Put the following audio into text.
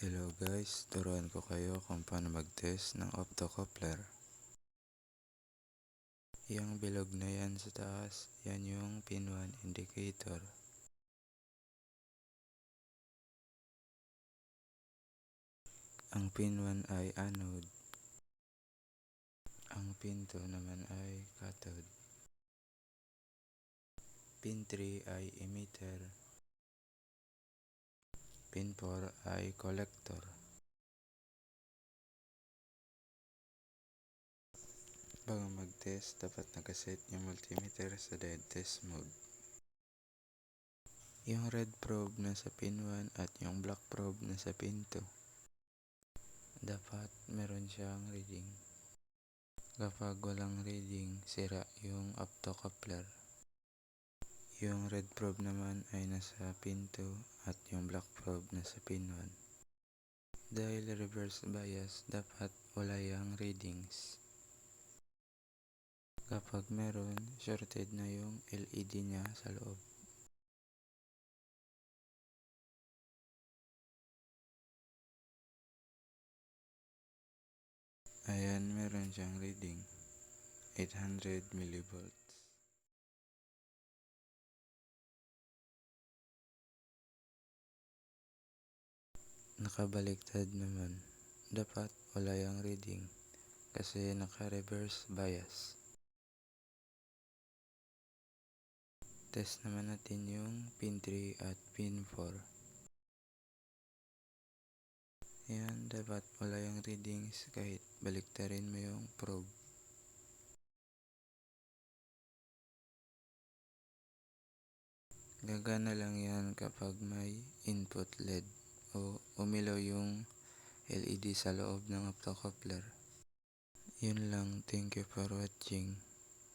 Hello guys, turuan ko kayo kung paano mag-test ng optocoupler. Yung bilog na yan sa taas, yan yung pin 1 indicator. Ang pin 1 ay anode. Ang pin 2 naman ay cathode. Pin 3 ay emitter. Pin 4 ay collector. Bago mag-test, dapat nakaset yung multimeter sa dead test mode. Yung red probe na sa pin 1 at yung black probe na sa pin 2. Dapat meron siyang reading. Kapag walang reading, sira yung optocoupler. Yung red probe naman ay nasa pin 2 at yung black probe nasa pin 1. Dahil reverse bias, dapat wala yung readings. Kapag meron, shorted na yung LED niya sa loob. Ayan, meron siyang reading. 800 millivolts. Nakabaliktad naman. Dapat wala yung reading kasi naka-reverse bias. Test naman natin yung pin 3 at pin 4. Ayan, dapat wala yung readings kahit baliktarin mo yung probe. Gagana lang yan kapag may input LED o umilaw yung LED sa loob ng optocoupler. Yun lang, thank you for watching.